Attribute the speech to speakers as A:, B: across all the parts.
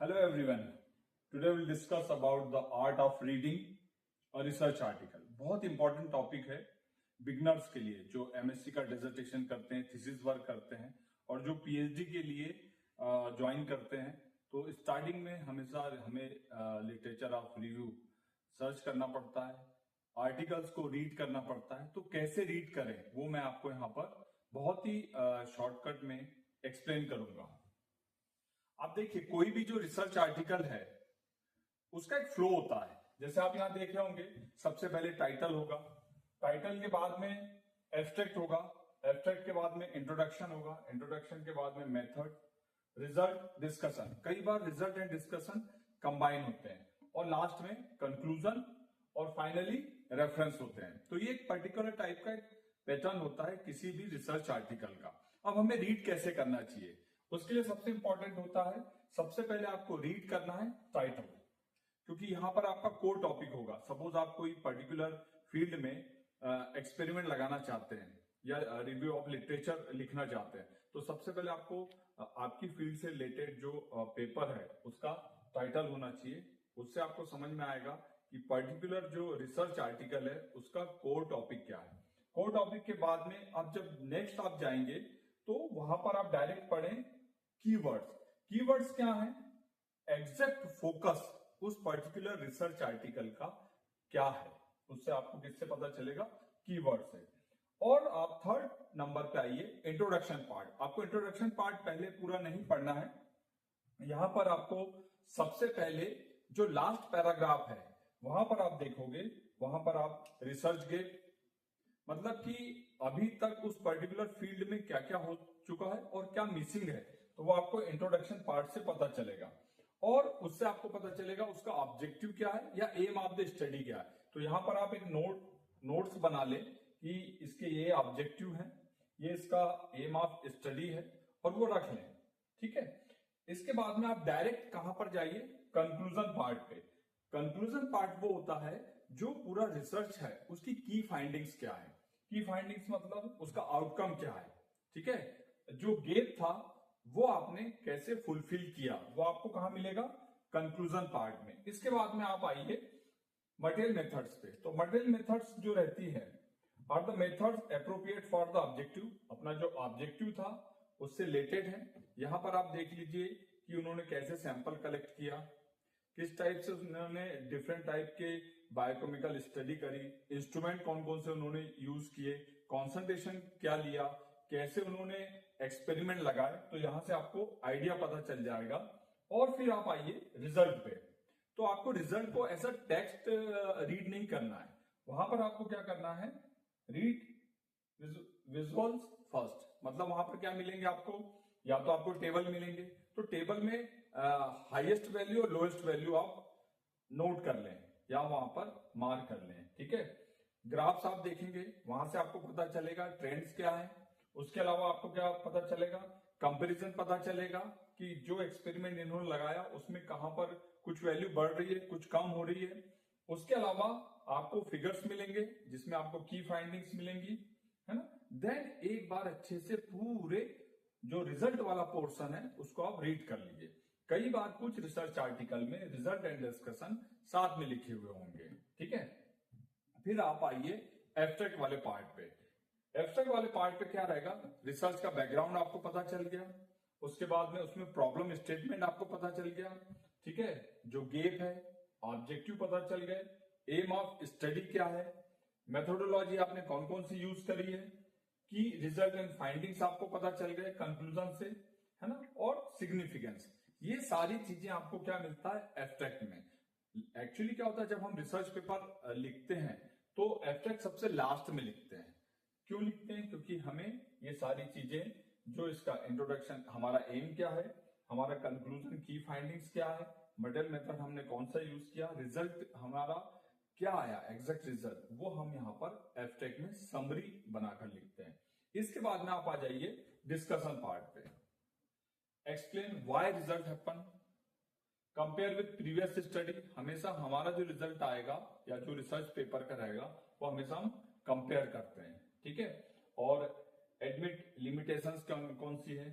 A: Hello everyone. Today we'll discuss about the art of reading a research article. बहुत important topic है beginners के लिए जो MSc का डिसर्टेशन करते हैं, थीसिस वर्क करते हैं और जो पीएचडी के लिए ज्वाइन करते हैं। तो स्टार्टिंग में हमेशा हमें लिटरेचर ऑफ रिव्यू सर्च करना पड़ता है, आर्टिकल्स को रीड करना पड़ता है। तो कैसे रीड करें वो मैं आपको यहाँ पर बहुत ही शॉर्टकट में एक्सप्लेन करूंगा। आप देखिए, कोई भी जो रिसर्च आर्टिकल है उसका एक फ्लो होता है। जैसे आप यहां देख रहे होंगे, सबसे पहले टाइटल होगा, टाइटल के बाद में एब्स्ट्रैक्ट होगा, एब्स्ट्रैक्ट के बाद में इंट्रोडक्शन होगा, इंट्रोडक्शन के बाद में मेथड, रिजल्ट, डिस्कशन। कई बार रिजल्ट एंड डिस्कशन कंबाइन होते हैं और लास्ट में कंक्लूजन और फाइनली रेफरेंस होते हैं। तो ये एक पर्टिकुलर टाइप का एक पैटर्न होता है किसी भी रिसर्च आर्टिकल का। अब हमें रीड कैसे करना चाहिए, उसके लिए सबसे इंपॉर्टेंट होता है, सबसे पहले आपको रीड करना है टाइटल, क्योंकि यहां पर आपका कोर टॉपिक होगा। सपोज आप कोई पर्टिकुलर फील्ड में एक्सपेरिमेंट लगाना चाहते हैं या रिव्यू ऑफ लिटरेचर लिखना चाहते हैं, तो सबसे पहले आपको आपकी फील्ड से रिलेटेड जो पेपर है उसका टाइटल होना चाहिए। उससे आपको समझ में आएगा कि पर्टिकुलर जो रिसर्च आर्टिकल है उसका कोर टॉपिक क्या है। कोर टॉपिक के बाद में आप जब नेक्स्ट आप जाएंगे तो वहां पर आप डायरेक्ट पढ़ें कीवर्ड्स। कीवर्ड्स क्या है? एग्जैक्ट फोकस उस पर्टिकुलर रिसर्च आर्टिकल का क्या है, उससे आपको किससे पता चलेगा? कीवर्ड से। और आप थर्ड नंबर पे आइए, इंट्रोडक्शन पार्ट। आपको इंट्रोडक्शन पार्ट पहले पूरा नहीं पढ़ना है। यहां पर आपको सबसे पहले जो लास्ट पैराग्राफ है वहां पर आप देखोगे, वहां पर आप रिसर्च गेट, मतलब कि अभी तक उस पर्टिकुलर फील्ड में क्या क्या हो चुका है और क्या मिसिंग है, तो वो आपको इंट्रोडक्शन पार्ट से पता चलेगा। और उससे आपको पता चलेगा उसका ऑब्जेक्टिव क्या है या एम ऑफ द स्टडी क्या है। तो यहां पर आप एक नोट्स बना ले कि इसके ये ऑब्जेक्टिव है, ये इसका एम ऑफ स्टडी है, और वो रख लें। ठीक है। इसके बाद में आप डायरेक्ट कहां पर जाइए? कंक्लूजन पार्ट पे। कंक्लूजन पार्ट वो होता है जो पूरा रिसर्च है उसकी की फाइंडिंग्स क्या है। की फाइंडिंग्स मतलब उसका आउटकम क्या है। ठीक है। जो गेप था वो आपने कैसे फुलफिल किया, वो आपको कहां मिलेगा? कंक्लूजन पार्ट में। इसके बाद में आप आइए मटेरियल मेथड्स पे। तो मटेरियल मेथड्स जो रहती है, are the methods appropriate for the objective. अपना जो ऑब्जेक्टिव था उससे रिलेटेड है। यहां पर आप देख लीजिए कि उन्होंने कैसे सैंपल कलेक्ट किया, किस टाइप से उन्होंने डिफरेंट टाइप के बायोकेमिकल स्टडी करी, इंस्ट्रूमेंट कौन कौन से उन्होंने यूज किए, कॉन्सेंट्रेशन क्या लिया, कैसे उन्होंने एक्सपेरिमेंट लगाए। तो यहां से आपको आइडिया पता चल जाएगा। और फिर आप आइए रिजल्ट पे। तो आपको रिजल्ट को ऐसा टेक्स्ट रीड नहीं करना है, वहां पर आपको क्या करना है? Read visuals first. मतलब वहां पर क्या मिलेंगे आपको? या तो आपको टेबल मिलेंगे, तो टेबल में हाईएस्ट वैल्यू और लोएस्ट वैल्यू आप नोट कर लें या वहां पर मार्क कर लें। ठीक है। ग्राफ्स आप देखेंगे, वहां से आपको पता चलेगा ट्रेंड्स क्या है। उसके अलावा आपको क्या पता चलेगा? कंपैरिजन पता चलेगा कि जो एक्सपेरिमेंट इन्होंने लगाया उसमें कहां पर कुछ वैल्यू बढ़ रही है, कुछ कम हो रही है। उसके अलावा आपको फिगर्स मिलेंगे जिसमें आपको की फाइंडिंग्स मिलेंगी, है ना। देन एक बार अच्छे से पूरे जो रिजल्ट वाला पोर्शन है उसको आप रीड कर लीजिए। कई बार कुछ रिसर्च आर्टिकल में रिजल्ट एंड डिस्कशन साथ में लिखे हुए होंगे। ठीक है। फिर आप आइए एब्स्ट्रैक्ट वाले पार्ट पे। एब्स्ट्रैक्ट वाले पार्ट पे क्या रहेगा? रिसर्च का बैकग्राउंड आपको पता चल गया, उसके बाद में उसमें प्रॉब्लम स्टेटमेंट आपको पता चल गया। ठीक है। जो गेप है, ऑब्जेक्टिव पता चल गए, एम ऑफ स्टडी क्या है, मेथोडोलॉजी आपने कौन कौन सी यूज करी है, कि रिजल्ट एंड फाइंडिंग्स आपको पता चल गए कंक्लूजन से, है ना। और सिग्निफिकेंस, ये सारी चीजें आपको क्या मिलता है? एब्स्ट्रैक्ट में। एक्चुअली क्या होता है, जब हम रिसर्च पेपर लिखते हैं तो एब्स्ट्रैक्ट सबसे लास्ट में लिखते हैं। क्यों लिखते हैं? क्योंकि हमें ये सारी चीजें, जो इसका इंट्रोडक्शन, हमारा एम क्या है, हमारा कंक्लूजन, की फाइंडिंग्स क्या है, मटेरियल मेथड हमने कौन सा यूज किया, रिजल्ट हमारा क्या आया, एग्जैक्ट रिजल्ट, वो हम यहां पर एब्स्ट्रैक्ट में समरी बनाकर लिखते हैं। इसके बाद में आप आ जाइए डिस्कशन पार्ट पे। Explain why result happen, compare with previous study. हमेशा हमारा जो रिजल्ट आएगा या जो रिसर्च पेपर का रहेगा वो हमेशा हम कंपेयर करते हैं। ठीक है। और एडमिट लिमिटेशंस कौन सी है,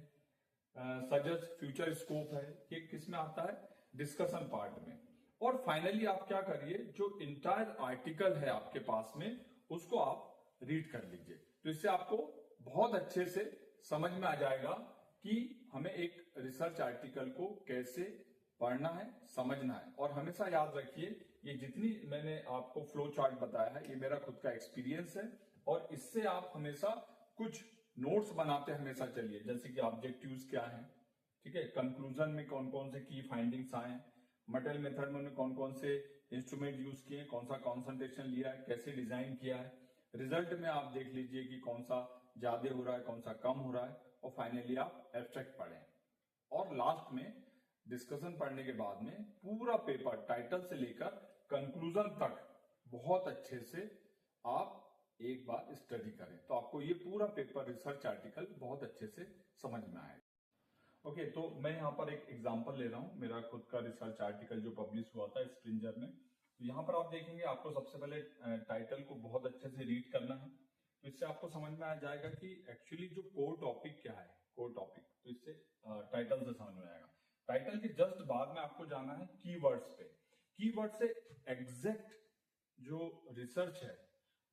A: सजेस्ट फ्यूचर स्कोप है, ये किस में आता है? डिस्कशन पार्ट में। और फाइनली आप क्या करिए, जो इंटायर आर्टिकल है आपके पास में उसको आप रीड कर लीजिए। तो इससे आपको बहुत अच्छे से समझ में आ जाएगा कि हमें एक रिसर्च आर्टिकल को कैसे पढ़ना है, समझना है। और हमेशा याद रखिए, ये जितनी मैंने आपको फ्लो चार्ट बताया है ये मेरा खुद का एक्सपीरियंस है, और इससे आप हमेशा कुछ नोट्स बनाते हमेशा चलिए, जैसे कि ऑब्जेक्टिव्स क्या है, ठीक है, कंक्लूजन में कौन कौन से की फाइंडिंग्स आए, मटेरियल मेथड में कौन कौन से इंस्ट्रूमेंट यूज किए, कौन सा कॉन्सेंट्रेशन लिया है, कैसे डिजाइन किया है, रिजल्ट में आप देख लीजिए कि कौन सा ज्यादा हो रहा है, कौन सा कम हो रहा है, और फाइनली आप एब्स्ट्रैक्ट पढ़ें। और लास्ट में डिस्कशन पढ़ने के बाद में पूरा पेपर टाइटल से लेकर कंक्लूजन तक बहुत अच्छे से आप एक बार स्टडी करें, तो आपको ये पूरा पेपर रिसर्च आर्टिकल बहुत अच्छे से समझ में आएगा। ओके, तो मैं यहाँ पर एक एग्जांपल ले रहा हूँ, मेरा खुद का रिसर्च आर्टिकल जो पब्लिश हुआ था स्प्रिंजर में। तो यहाँ पर आप देखेंगे, आपको सबसे पहले टाइटल को बहुत अच्छे से रीड करना है, तो इससे आपको समझ में आ जाएगा कि एक्चुअली जो कोर टॉपिक क्या है, कोर टॉपिक, तो इससे टाइटल से समझ में आएगा। टाइटल के जस्ट बाद में आपको जाना है कीवर्ड्स पे। कीवर्ड से एग्जैक्ट जो रिसर्च है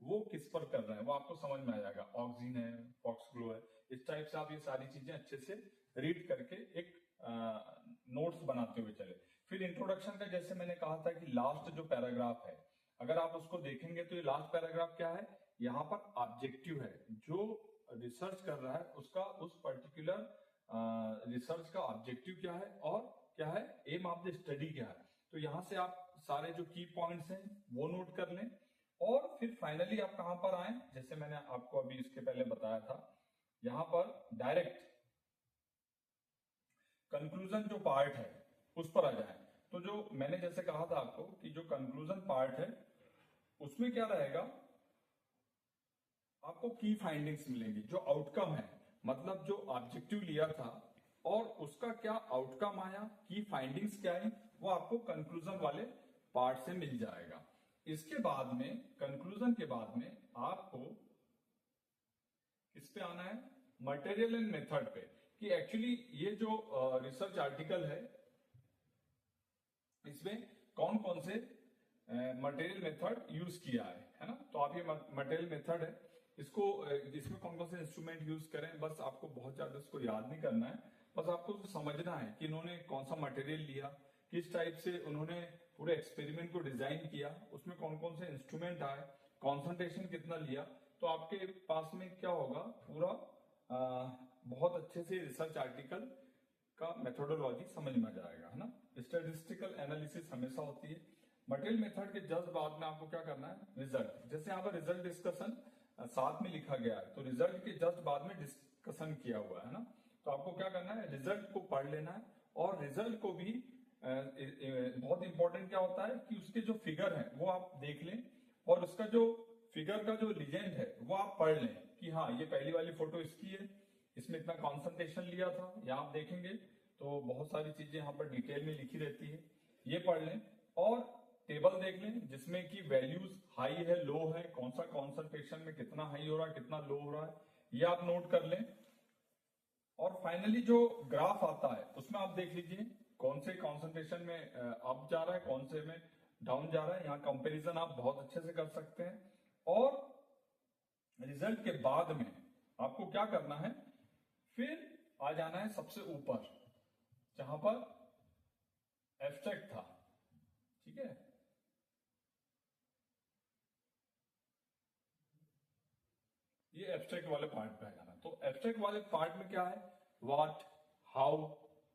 A: वो किस पर कर रहे हैं वो आपको समझ में आ जाएगा। ऑक्सीजन है, फॉक्सग्लो है, इस टाइप से आप ये सारी चीजें अच्छे से रीड करके एक नोट्स बनाते हुए चले। फिर इंट्रोडक्शन का जैसे मैंने कहा था कि लास्ट जो पैराग्राफ है, अगर आप उसको देखेंगे तो ये लास्ट पैराग्राफ क्या है, यहाँ पर ऑब्जेक्टिव है, जो रिसर्च कर रहा है उसका उस पर्टिकुलर रिसर्च का ऑब्जेक्टिव क्या है और क्या है एम ऑफ द स्टडी क्या है। तो यहाँ से आप सारे जो की पॉइंट्स हैं वो नोट कर लें, और फिर फाइनली आप कहां पर आए, जैसे मैंने आपको अभी इसके पहले बताया था, यहां पर डायरेक्ट कंक्लूजन जो पार्ट है उस पर आ जाए। तो जो मैंने जैसे कहा था आपको कि जो कंक्लूजन पार्ट है उसमें क्या रहेगा, आपको की फाइंडिंग्स मिलेंगी, जो आउटकम है, मतलब जो ऑब्जेक्टिव लिया था और उसका क्या आउटकम आया, की फाइंडिंग्स क्या आई, वो आपको कंक्लूजन वाले पार्ट से मिल जाएगा। इसके बाद में कंक्लूजन के बाद में आपको इस पे आना है मटेरियल एंड मेथड पे, कि एक्चुअली ये जो रिसर्च आर्टिकल है इसमें कौन कौन से मटेरियल मेथड यूज किया है ना। तो आप ये मटेरियल मेथड है, इसको इसमें कौन कौन से इंस्ट्रूमेंट यूज करें, बस आपको बहुत ज्यादा इसको याद नहीं करना है, बस आपको तो समझना है कि इन्होंने कौन सा मटेरियल लिया, किस टाइप से उन्होंने पूरे एक्सपेरिमेंट को डिजाइन किया, उसमें कौन कौन से इंस्ट्रूमेंट आए, कॉन्सेंट्रेशन कितना लिया। तो आपके पास में क्या होगा, पूरा बहुत अच्छे से रिसर्च आर्टिकल का मेथोडोलॉजी समझ में आ जाएगा, है ना। स्टैटिस्टिकल एनालिसिस हमेशा होती है। मटेरियल मेथड के जस्ट बाद में आपको क्या करना है, रिजल्ट। जैसे यहाँ पर रिजल्ट डिस्कशन साथ में लिखा गया है, तो रिजल्ट के जस्ट बाद में डिस्कशन किया हुआ है ना। तो आपको क्या करना है, रिजल्ट को पढ़ लेना है, और रिजल्ट को भी बहुत इंपॉर्टेंट क्या होता है कि उसके जो फिगर है वो आप देख लें, और उसका जो फिगर का जो लीजेंड है वो आप पढ़ लें कि हाँ ये पहली वाली फोटो इसकी है, इसमें इतना कॉन्सेंट्रेशन लिया था। यहाँ आप देखेंगे तो बहुत सारी चीजें यहाँ पर डिटेल में लिखी रहती है, ये पढ़ लें। और टेबल देख लें जिसमें कि वैल्यूज हाई है, लो है, कौन सा कॉन्सेंट्रेशन में कितना हाई हो रहा है, कितना लो हो रहा है, ये आप नोट कर लें। और फाइनली जो ग्राफ आता है उसमें आप देख लीजिए कौन से कॉन्सेंट्रेशन में अप जा रहा है, कौन से में डाउन जा रहा है। यहाँ कंपैरिजन आप बहुत अच्छे से कर सकते हैं। और रिजल्ट के बाद में आपको क्या करना है, फिर आ जाना है सबसे ऊपर जहां पर एब्स्ट्रैक्ट था, ठीक है। ये एब्स्ट्रैक्ट वाले पार्ट पे आ जाना। तो एब्स्ट्रैक्ट वाले पार्ट में क्या है, व्हाट, हाउ,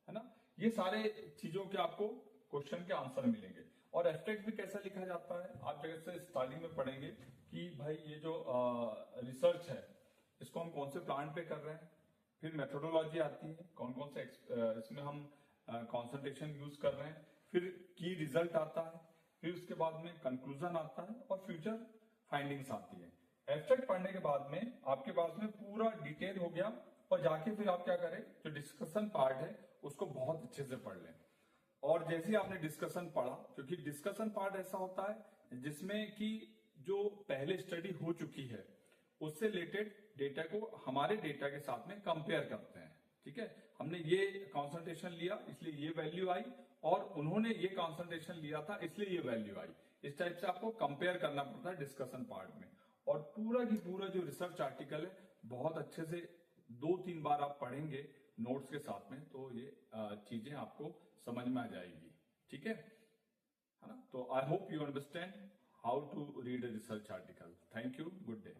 A: है ना, ये सारे चीजों के आपको क्वेश्चन के आंसर मिलेंगे। और एब्स्ट्रैक्ट भी कैसा लिखा जाता है, आप जैसे स्टार्टिंग में पढ़ेंगे कि भाई ये जो रिसर्च है इसको हम कौन से प्लांट पे कर रहे हैं, फिर मेथोडोलॉजी आती है, कौन कौन से इसमें हम कॉन्सेंट्रेशन यूज कर रहे हैं, फिर की रिजल्ट आता है, फिर उसके बाद में कंक्लूजन आता है, और फ्यूचर फाइंडिंग्स आती है। एब्स्ट्रैक्ट पढ़ने के बाद में आपके पास में पूरा डिटेल हो गया, और जाके फिर आप क्या करें, जो डिस्कशन पार्ट है उसको बहुत अच्छे से पढ़ लें। और जैसे ही आपने डिस्कशन पढ़ा, क्योंकि डिस्कशन पार्ट ऐसा होता है जिसमें कि जो पहले स्टडी हो चुकी है उससे रिलेटेड डेटा को हमारे डेटा के साथ में कंपेयर करते हैं, ठीक है, हमने ये कंसंट्रेशन लिया इसलिए ये वैल्यू आई, और उन्होंने ये कंसंट्रेशन लिया था इसलिए ये वैल्यू आई। इस टाइप से आपको कंपेयर करना पड़ता है डिस्कशन पार्ट में। और पूरा की पूरा जो रिसर्च आर्टिकल है बहुत अच्छे से 2-3 बार आप पढ़ेंगे नोट्स के साथ में, तो ये चीजें आपको समझ में आ जाएगी। ठीक है ना? तो I hope you understand how to read a research article. Thank you. Good day.